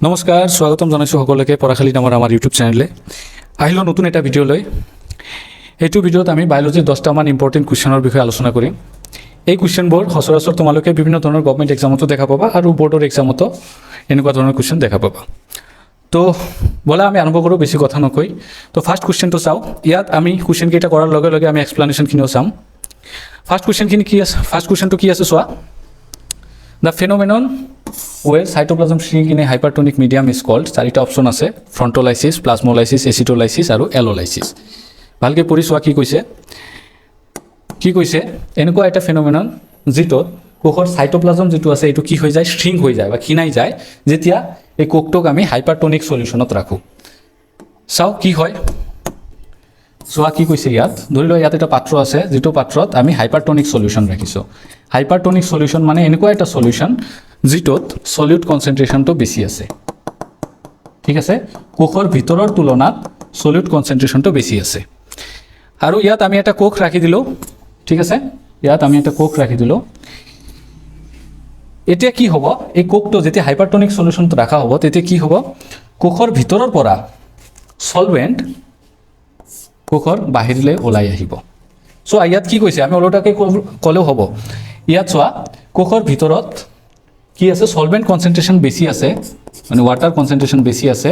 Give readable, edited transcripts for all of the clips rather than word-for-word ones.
নমস্কাৰ, স্বাগতম জনাইছোঁ সকলোকে পঢ়াশালী নামৰ আমাৰ ইউটিউব চেনেলে। আহিলোঁ নতুন এটা ভিডিঅ' লৈ। এইটো ভিডিঅ'ত আমি বায়'লজিৰ 10টামান ইম্পৰ্টেণ্ট কুৱেশ্যনৰ বিষয়ে আলোচনা কৰিম। এই কুৱেশ্যনবোৰ সচৰাচৰ তোমালোকে বিভিন্ন ধৰণৰ গভৰ্ণমেণ্ট এক্সামতো দেখা পাবা আৰু বৰ্ডৰ এক্সামতো এনেকুৱা ধৰণৰ কুৱেশ্যন দেখা পাবা। তো ব'লা আমি আৰম্ভ কৰোঁ বেছি কথা নকৈ। তো ফাৰ্ষ্ট কুৱেশ্যনটো চাওঁ। ইয়াত আমি কুৱেশ্যনকেইটা কৰাৰ লগে লগে আমি এক্সপ্লেনেশ্যনখিনিও চাম। ফাৰ্ষ্ট কুৱেশ্যনখিনি কি আছে? ফাৰ্ষ্ট কুৱেশ্যনটো কি আছে চোৱা। The phenomenon where cytoplasm shrink in a hypertonic medium is called, চাৰিটা অপশ্যন আছে, ফ্ৰণ্টোলাইচিছ, প্লাজমোলাইচিছ, এচিটোলাইচিছ আৰু এলোলাইচিছ। ভালকৈ পঢ়ি চোৱা কি কৈছে এনেকুৱা এটা ফেনোমেনন যিটোত কোষৰ চাইটোপ্লাজম যিটো আছে এইটো কি হৈ যায়, শ্ৰিংক হৈ যায় বা ক্ষীণাই যায় যেতিয়া এই কোষটোক আমি হাইপাৰটনিক সলিউশ্যনত ৰাখোঁ। চাওঁ কি হয়, চোৱা কি কৈছে ইয়াত। ধৰি লোৱা ইয়াত এটা পাত্ৰ আছে, যিটো পাত্ৰত আমি হাইপাৰটনিক সলিউশ্যন ৰাখিছোঁ। হাইপাৰটনিক সলিউশ্যন মানে এনেকুৱা এটা সলিউশ্যন যিটোত সলিউট কনচেন্ট্ৰেশ্যনটো বেছি আছে। ঠিক আছে, কোষৰ ভিতৰৰ তুলনাত সলিউট কনচেন্ট্ৰেশ্যনটো বেছি আছে। আৰু ইয়াত আমি এটা কোষ ৰাখি দিলোঁ। ঠিক আছে, ইয়াত আমি এটা কোষ ৰাখি দিলোঁ। এতিয়া কি হ'ব, এই কোষটো যেতিয়া হাইপাৰটনিক সলিউশ্যনটো ৰাখা হ'ব তেতিয়া কি হ'ব, কোষৰ ভিতৰৰ পৰা সলভেণ্ট কোষৰ বাহিৰলৈ ওলাই আহিব। চ' ইয়াত কি কৈছে, আমি ওলোটাকৈ ক'লেও হ'ব। ইয়াত চোৱা, কোষৰ ভিতৰত কি আছে, সলভেণ্ট কনচেন্ট্ৰেশ্যন বেছি আছে, মানে ৱাটাৰ কনচেন্ট্ৰেশ্যন বেছি আছে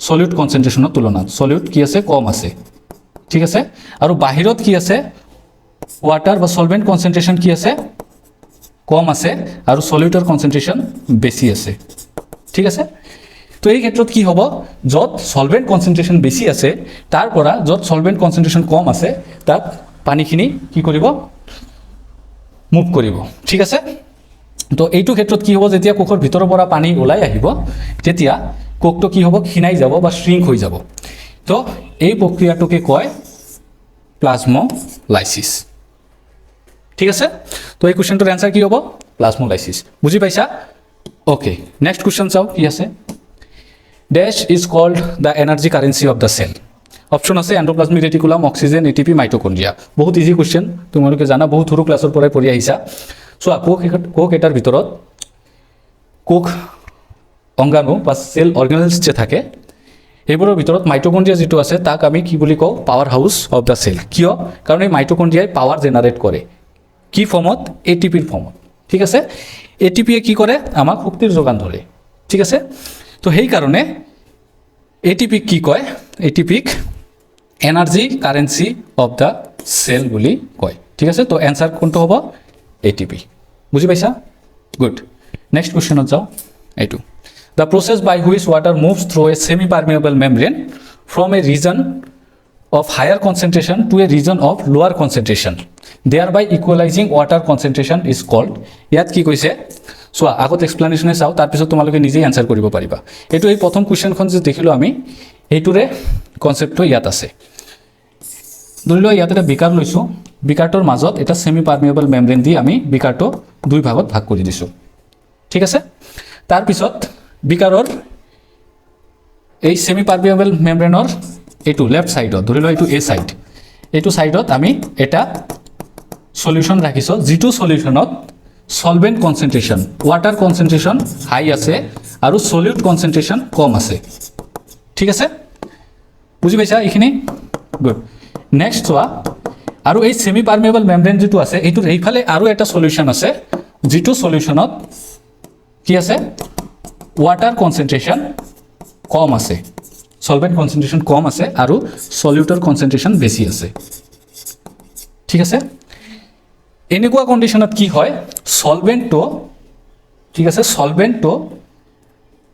সলিউট কনচেন্ট্ৰেশ্যনৰ তুলনাত। সলিউট কি আছে, কম আছে। ঠিক আছে, আৰু বাহিৰত কি আছে, ৱাটাৰ বা সলভেণ্ট কনচেন্ট্ৰেশ্যন কি আছে, কম আছে আৰু সলিউটৰ কনচেন্ট্ৰেশ্যন বেছি আছে। ঠিক আছে, তো এই ক্ষেত্ৰত কি হ'ব, য'ত সলভেণ্ট কনচেন্ট্ৰেশ্যন বেছি আছে তাৰ পৰা য'ত সলভেণ্ট কনচেন্ট্ৰেশ্যন কম আছে তাত পানীখিনি কি কৰিব, মুভ কৰিব। ঠিক আছে, তো এইটো ক্ষেত্ৰত কি হ'ব, যেতিয়া কোষৰ ভিতৰৰ পৰা পানী ওলাই আহিব তেতিয়া কোষটো কি হ'ব, ক্ষীণাই যাব বা শ্ৰিংক হৈ যাব। তো এই প্ৰক্ৰিয়াটোকে কয় প্লাজমোলাইচিছ। ঠিক আছে, তো এই কুৱেশ্যনটোৰ এনচাৰ কি হ'ব, প্লাজমোলাইচিছ। বুজি পাইছা? অ'কে, নেক্সট কুৱেশ্যন চাওঁ কি আছে। Dash is called the energy currency of the cell. Option আছে endoplasmic reticulum, oxygen, ATP, mitochondria. বহুত ইজি কুৱেশ্যন, তোমালোকে জানা, বহুত সৰু ক্লাছৰ পৰাই পঢ়ি আহিছা। চোৱা, কোষ এটাৰ ভিতৰত কোষ অংগাণু বা চেল অৰ্গেনেলছ যে থাকে সেইবোৰৰ ভিতৰত মাইটোকণ্ড্ৰিয়া যিটো আছে তাক আমি কি বুলি কওঁ, powerhouse of the cell. কিয়? কাৰণ এই মাইটোকণ্ড্ৰিয়াই পাৱাৰ জেনাৰেট কৰে। কি ফৰ্মত? এটিপিৰ ফৰ্মত। ঠিক আছে, এটিপিয়ে কি কৰে, আমাক শক্তিৰ যোগান ধৰে। ঠিক আছে, তো সেইকাৰণে এটিপিক কি কয়, এটিপিক energy currency of the cell বুলি কয়। ঠিক আছে, তো এনচাৰ কোনটো হ'ব, এটিপি। বুজি পাইছা? গুড, নেক্সট কুৱেশ্যনত যাওঁ। এইটো the process by which water moves through a semi permeable membrane from a region of higher concentration to a region of lower concentration, thereby equalizing water concentration is called. ইয়াত কি কৈছে চোৱা, আগত এক্সপ্লেনেশ্যনে চাওঁ, তাৰপিছত তোমালোকে নিজেই এনচাৰ কৰিব পাৰিবা। এইটো এই প্ৰথম কুৱেশ্যনখন যে দেখিলোঁ আমি, এইটোৰে কনচেপ্টটো ইয়াত আছে। ধৰি লোৱা ইয়াত এটা বিকাৰ লৈছোঁ, বিকাৰটোৰ মাজত এটা ছেমি পাৰ্মিয়েবল মেমব্ৰেন দি আমি বিকাৰটো দুই ভাগত ভাগ কৰি দিছোঁ। ঠিক আছে, তাৰপিছত বিকাৰৰ এই ছেমি পাৰ্মিয়েবল মেমব্ৰেনৰ এইটো লেফ্ট ছাইডত, ধৰি লোৱা এইটো এ ছাইড, এইটো ছাইডত আমি এটা সলিউশ্যন ৰাখিছোঁ, যিটো সলিউশ্যনত সলভেণ্ট কনচেন্ট্ৰেশ্যন, ৱাটাৰ কনচেন্ট্ৰেশ্যন হাই আছে আৰু সলিউট কনচেন্ট্ৰেশ্যন কম আছে। ঠিক আছে, বুজি পাইছা এইখিনি? গুড, নেক্সট চোৱা। আৰু এই ছেমি পাৰ্মিয়েবল মেমব্ৰেন যিটো আছে এইটোৰ এইফালে আৰু এটা সলিউশ্যন আছে, যিটো সলিউশ্যনত কি আছে, ৱাটাৰ কনচেন্ট্ৰেশ্যন কম আছে, সলভেণ্ট কনচেন্ট্ৰেশ্যন কম আছে আৰু সলিউটৰ কনচেন্ট্ৰেশ্যন বেছি আছে। ঠিক আছে, এনেকুৱা কণ্ডিশ্যনত কি হয়, সলভেণ্টটো, ঠিক আছে, সলভেণ্টটো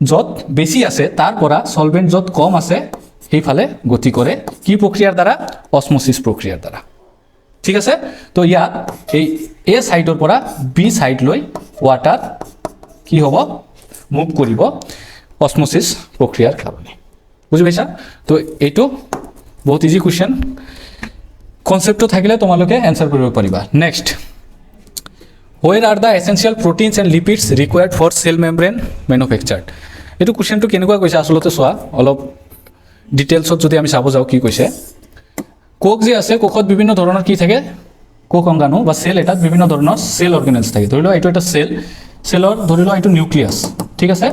য'ত বেছি আছে তাৰ পৰা সলভেণ্ট য'ত কম আছে সেইফালে গতি কৰে। কি প্ৰক্ৰিয়াৰ দ্বাৰা? অছম'চিছ প্ৰক্ৰিয়াৰ দ্বাৰা। ঠিক আছে, তো ইয়াত এই এ ছাইডৰ পৰা বি ছাইডলৈ ৱাটাৰ কি হ'ব, মুভ কৰিব অছম'চিছ প্ৰক্ৰিয়াৰ কাৰণে। বুজি পাইছা? তো এইটো বহুত ইজি কুৱেশ্যন, কনচেপ্টটো থাকিলে তোমালোকে এনচাৰ কৰিব পাৰিবা। Next, where are the essential proteins and lipids required for cell membrane manufactured. এইটো কুৱেশ্যনটো কেনেকুৱা কৈছে আচলতে চোৱা, অলপ ডিটেইলছত যদি আমি চাব যাওঁ কি কৈছে। কোষ যে আছে, কোষত বিভিন্ন ধৰণৰ কি থাকে, কোষ অংগাণু বা চেল এটাত বিভিন্ন ধৰণৰ চেল অৰ্গেনেলছ থাকে। ধৰি লোৱা এইটো এটা চেল, চেলৰ ধৰি লোৱা এইটো নিউক্লিয়াছ। ঠিক আছে,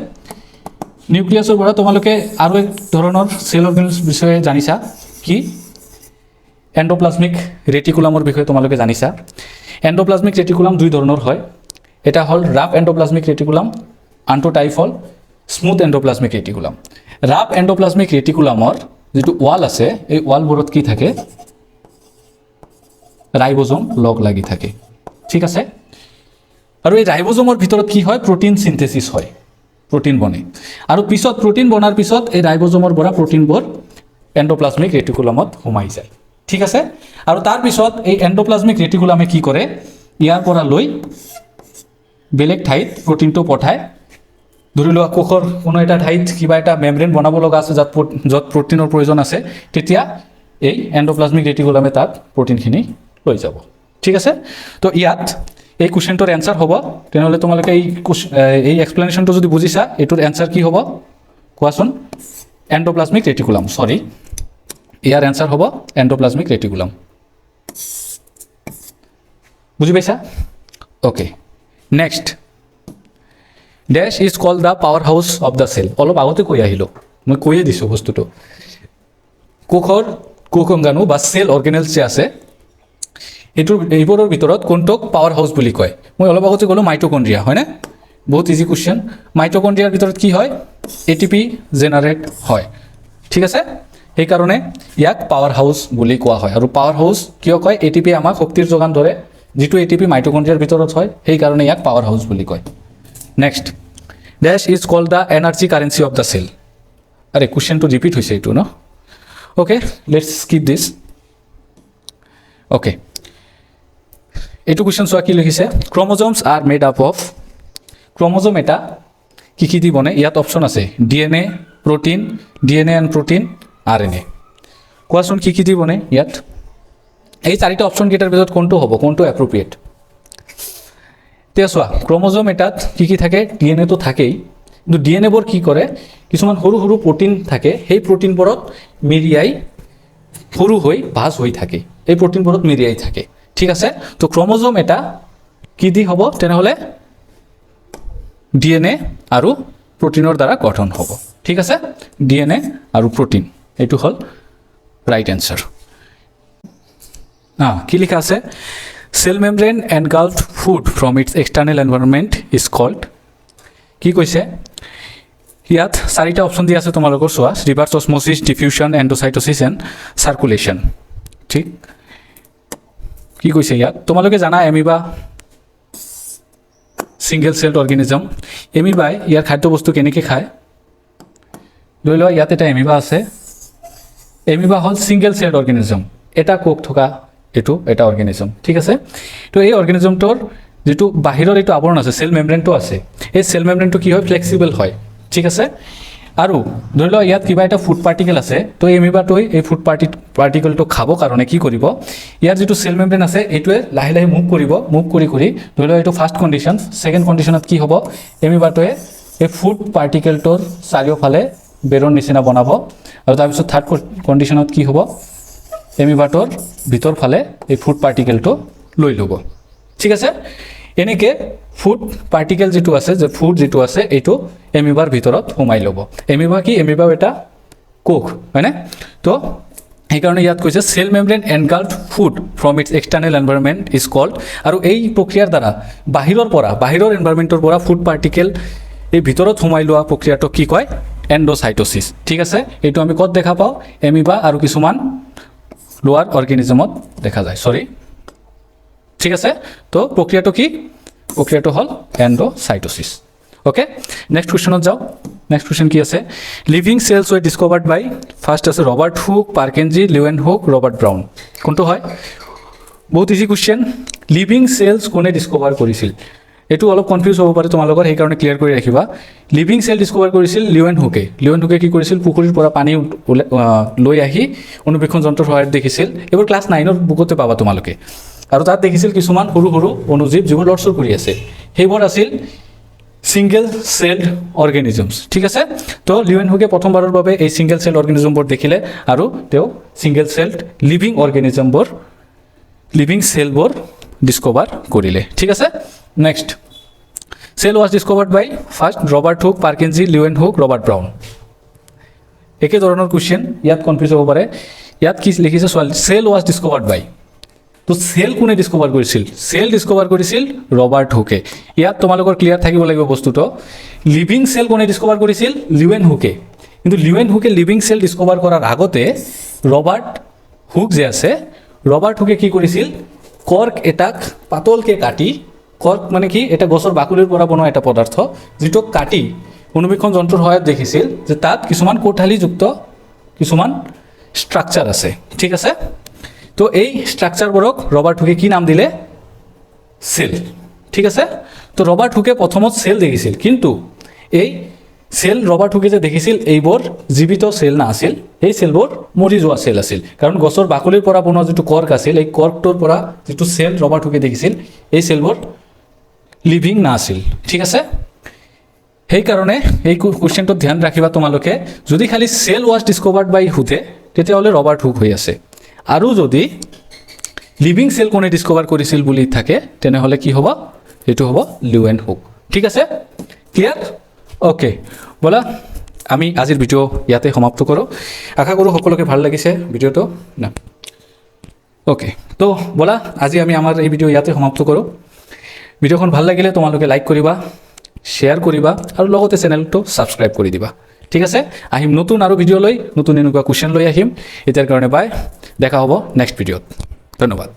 নিউক্লিয়াছৰ পৰা তোমালোকে আৰু এক ধৰণৰ সেল অৰ্গেনেলছ বিষয়ে জানিছা কি এন্ডোপ্লাজমিক ৰেটিকুলামৰ বিষয়ে তোমালোকে জানিছা এন্ডোপ্লাজমিক ৰেটিকুলাম দুই ধৰণৰ হয় এটা হ'ল ৰাফ এন্ডোপ্লাজমিক ৰেটিকুলাম আনটো টাইপ হ'ল smooth endoplasmic reticulum rough endoplasmic ৰেটিকুলামৰ যেটো ওয়াল আছে এই ওয়ালবোৰত কি থাকে ৰাইবোজোম লগ লাগি থাকে ঠিক আছে আৰু এই ৰাইবোজোমৰ ভিতৰত কি হয় প্ৰটিন সিনথেসিস হয় প্ৰটিন বনে আৰু পিছত প্ৰটিন বনাৰ পিছত এই ৰাইবোজোমৰ পৰা প্ৰটিনবোৰ এন্ডোপ্লাজমিক ৰেটিকুলামত সোমাই যায় ঠিক আছে আৰু তাৰ পিছত এই এন্ডোপ্লাজমিক ৰেটিকুলামে কি কৰে ইয়াৰ পৰা লৈ বেলেগ ঠাইত প্ৰটিনটো পঠায় ধৰি লোৱা কোষৰ কোনো এটা ঠাইত কিবা এটা মেমব্ৰেন বনাব লগা আছে য'ত প্ৰটিনৰ প্ৰয়োজন আছে তেতিয়া এই এন্ডোপ্লাজমিক ৰেটিকুলামে তাত প্ৰটিনখিনি লৈ যাব ঠিক আছে তো ইয়াত এই কোৱেশ্চনটোৰ এনসাৰ হ'ব তেনেহ'লে তোমালোকে এই এক্সপ্লেনেশ্যনটো যদি বুজিছা এইটোৰ এনসাৰ কি হ'ব কোৱাচোন এন্ডোপ্লাজমিক ৰেটিকুলাম সৰি ইয়াৰ এনসাৰ হ'ব এন্ডোপ্লাজমিক ৰেটিকুলাম বুজি পাইছা okay next dash is called the powerhouse of the cell অলপ আগতে কৈ আহিলোঁ মই কৈয়ে দিছোঁ বস্তুটো কোষৰ কোষঅংগাণু বা সেল অৰ্গেনেলছ যে আছে এইবোৰৰ ভিতৰত কোনটোক পাৱাৰ হাউচ বুলি কয় মই অলপ আগতে ক'লোঁ মাইটকণ্ড্ৰিয়া হয়নে বহুত ইজি কুৱেশ্যন মাইটকণ্ড্ৰিয়াৰ ভিতৰত কি হয় এটিপি জেনাৰেট হয় ঠিক আছে সেইকাৰণে ইয়াক পাৱাৰ হাউচ বুলি কোৱা হয় আৰু পাৱাৰ হাউচ কিয় কয় এটিপি আমাক শক্তিৰ যোগান ধৰে যিটো এটিপি মাইটকণ্ড্ৰিয়াৰ ভিতৰত হয় সেইকাৰণে ইয়াক পাৱাৰ হাউচ বুলি কয় next dash is called the energy currency of the cell আৰে কুৱেশ্যনটো ৰিপিট হৈছে এইটো ন okay let's skip this okay এইটো কুৱেশ্যন চোৱা কি লিখিছে chromosomes are made up of chromosome এটা কি দি বনে ইয়াত অপশ্যন আছে DNA protein DNA and protein RNA কোৱাচোন কি দি বনে ইয়াত এই চাৰিটা অপশ্যন কেইটাৰ ভিতৰত কোনটো হ'ব কোনটো এপ্ৰপ্ৰিয়েট এতিয়া চোৱা ক্ৰমোজোম এটাত কি থাকে ডিএনএটো থাকেই কিন্তু ডিএনএবোৰ কি কৰে কিছুমান সৰু সৰু প্ৰটিন থাকে সেই প্ৰটিনবোৰত মেৰিয়াই সৰু হৈ ভাঁজ হৈ থাকে এই প্ৰটিনবোৰত মেৰিয়াই থাকে ঠিক আছে তো ক্ৰমোজোম এটা কি দি হ'ব তেনেহ'লে ডিএনএ আৰু প্ৰটিনৰ দ্বাৰা গঠন হ'ব ঠিক আছে ডিএনএ আৰু প্ৰটিন এইটো হ'ল ৰাইট এনসাৰ কি লিখা আছে cell membrane engulfed food from its external environment is called কি কৈছে ইয়াত চাৰিটা অপশ্যন দি আছে তোমালোকৰ চোৱা reverse osmosis diffusion endocytosis and circulation ঠিক কি কৈছে ইয়াত তোমালোকে জানা এমিবা সিংগল সেলড অৰ্গেনিজম এমিবাই ইয়াৰ খাদ্যবস্তু কেনেকৈ খায় ধৰি লোৱা ইয়াত এটা এমিবা আছে এমিবা হ'ল সিংগল সেলড অৰ্গেনিজম এটা কোষ থকা এইটো এটা অৰ্গেনিজম ঠিক আছে তো এই অৰ্গেনিজমটোৰ যেটো বাহিৰৰ এইটো আৱৰণ আছে সেল মেমব্ৰেনটো আছে এই সেল মেমব্ৰেনটো কি হয় ফ্লেক্সিবল হয় ঠিক আছে আৰু ধৰি লোৱা ইয়াত কিবা এটা ফুড পাৰ্টিকেল আছে তো এমিবাটোই এই ফুড পাৰ্টিকেলটো খাব কাৰণে কি কৰিব ইয়াৰ যেটো সেল মেমব্ৰেন আছে এইটোৱে লাহে লাহে মুভ কৰি ধৰি লোৱা এইটো ফাৰ্ষ্ট কণ্ডিশ্যন ছেকেণ্ড কণ্ডিশ্যনত কি হ'ব এমিবাটোৱে এই ফুড পাৰ্টিকেলটোৰ চাৰিওফালে বেৰৰ নিচিনা বনাব আৰু তাৰপিছত থাৰ্ড কণ্ডিশ্যনত কি হ'ব এমিবাটোৰ ভিতৰ ফালে এই ফুড পাৰ্টিকেলটো লৈ ল'ব ঠিক আছে এনেকৈ ফুড পাৰ্টিকেল যেটো আছে যে ফুড যেটো আছে এইটো এমিবাৰ ভিতৰত সোমাই ল'ব এমিবা কি এমিবাও এটা কোষ হয়নে তো সেইকাৰণে ইয়াত কৈছে cell membrane engulfed food from its external environment is called আৰু এই প্ৰক্ৰিয়াৰ দ্বাৰা বাহিৰৰ এনভাইৰনমেণ্টৰ পৰা ফুড পাৰ্টিকেল এই ভিতৰত সোমাই লোৱা প্ৰক্ৰিয়াটোক কি কয় এণ্ডোচাইটোচিছ ঠিক আছে এইটো আমি ক'ত দেখা পাওঁ এমিবা আৰু কিছুমান লোৱাৰ অৰ্গেনিজমত দেখা যায় সৰি ঠিক আছে তো প্ৰক্ৰিয়াটো কি প্ৰক্ৰিয়াটো হ'ল এণ্ডোচাইটোচিছ ওকে নেক্সট কুৱেশ্যনত যাওঁ নেক্সট কুৱেশ্যন কি আছে living cells ৱেৰ discovered by first আছে Robert Hooke পাৰ্কেঞ্জি Leeuwenhoek Robert brown কোনটো হয় বহুত ইজি কুৱেশ্যন লিভিং সেলছ কোনে ডিস্কভাৰ কৰিছিল এইটো অলপ কনফিউজ হ'ব পাৰে তোমালোকৰ সেইকাৰণে ক্লিয়াৰ কৰি ৰাখিবা লিভিং সেল ডিস্কভাৰ কৰিছিল লিউৱেনহুকে কি কৰিছিল পুখুৰীৰ পৰা পানী লৈ আহি অনুবীক্ষণ যন্ত্ৰৰ সহায়ত দেখিছিল এইবোৰ ক্লাছ 9ৰ বুকতে পাবা তোমালোকে আৰু তাত দেখিছিল কিছুমান সৰু সৰু অনুজীৱ যিবোৰ লৰচৰ কৰি আছে সেইবোৰ আছিল সিংগল সেলড অৰ্গেনিজমছ ঠিক আছে তো লিউৱেনহুকে প্ৰথমবাৰৰ বাবে এই সিংগল সেল অৰ্গেনিজমবোৰ দেখিলে আৰু তেওঁ সিংগল সেলড লিভিং সেলবোৰ ডিস্কভাৰ কৰিলে ঠিক আছে next cell was discovered by first Robert Hooke, Purkinje, Leeuwenhoek, Robert Brown. একে ধৰণৰ কুৱেশ্যন, ইয়াত কনফিউজ হ'ব পাৰে। ইয়াত কি লিখিছে ছোৱালী, চেল ৱাজ ডিস্কভাৰ্ড বাই। তো চেল কোনে ডিস্কভাৰ কৰিছিল? চেল ডিস্কভাৰ কৰিছিল ৰবাৰ্ট হুকে। ইয়াত তোমালোকৰ ক্লিয়াৰ থাকিব লাগিব বস্তুটো। লিভিং চেল কোনে ডিস্কভাৰ কৰিছিল? লিউয়েন হুকে। কিন্তু লিউয়েন হুকে লিভিং চেল ডিস্কভাৰ কৰাৰ আগতে ৰবাৰ্ট হুক যে আছে, ৰবাৰ্ট হুকে কি কৰিছিল, কৰ্ক এটাক পাতলকৈ কাটি, কৰ্ক মানে কি, এটা গছৰ বাকলিৰ পৰা বনোৱা এটা পদাৰ্থ, যিটোক কাটি অনুবীক্ষণ যন্ত্ৰৰ সহায়ত দেখিছিল যে তাত কিছুমান কোঠালিযুক্ত কিছুমান ষ্ট্ৰাকচাৰ আছে, ঠিক আছে। তো এই ষ্ট্ৰাকচাৰবোৰক ৰবাৰ্ট হুকে কি নাম দিলে? চেল, ঠিক আছে। তো ৰবাৰ্ট হুকে প্ৰথমত চেল দেখিছিল, কিন্তু এই চেল ৰবাৰ্ট হুকে যে দেখিছিল এইবোৰ জীৱিত চেল নাছিল, এই চেলবোৰ মৰি যোৱা চেল আছিল। কাৰণ গছৰ বাকলিৰ পৰা বনোৱা যিটো কৰ্ক আছিল, এই কৰ্কটোৰ পৰা যিটো চেল ৰবাৰ্ট হুকে দেখিছিল, এই চেলবোৰ লিভিং নাছিল, ঠিক আছে। সেইকাৰণে এই কুৱেশ্যনটোত ধ্যান ৰাখিবা তোমালোকে, যদি খালি চেল ৱাজ ডিস্কভাৰ্ড বাই হুকে তেতিয়াহ'লে ৰবাৰ্ট হুক হৈ আছে, আৰু যদি লিভিং চেল কোনে ডিস্কভাৰ কৰিছিল বুলি থাকে তেনেহ'লে কি হ'ব? সেইটো হ'ব লিউয়েন হুক, ঠিক আছে। ক্লিয়াৰ? অ'কে, ব'লা আমি আজিৰ ভিডিঅ' ইয়াতে সমাপ্ত কৰোঁ। আশা কৰোঁ সকলোকে ভাল লাগিছে ভিডিঅ'টো না। অ'কে, তো ব'লা আজি আমি আমাৰ এই ভিডিঅ' ইয়াতে সমাপ্ত কৰোঁ। ভিডিঅ'খন ভাল লাগিলে তোমালোকে লাইক কৰিবা, শ্বেয়াৰ কৰিবা, আৰু লগতে চেনেলটো ছাবস্ক্ৰাইব কৰি দিবা, ঠিক আছে। আহিম নতুন আৰু ভিডিঅ' লৈ, নতুন এনেকুৱা কুৱেশ্যন লৈ আহিম। এতিয়াৰ কাৰণে বাই, দেখা হ'ব নেক্সট ভিডিঅ'ত। ধন্যবাদ।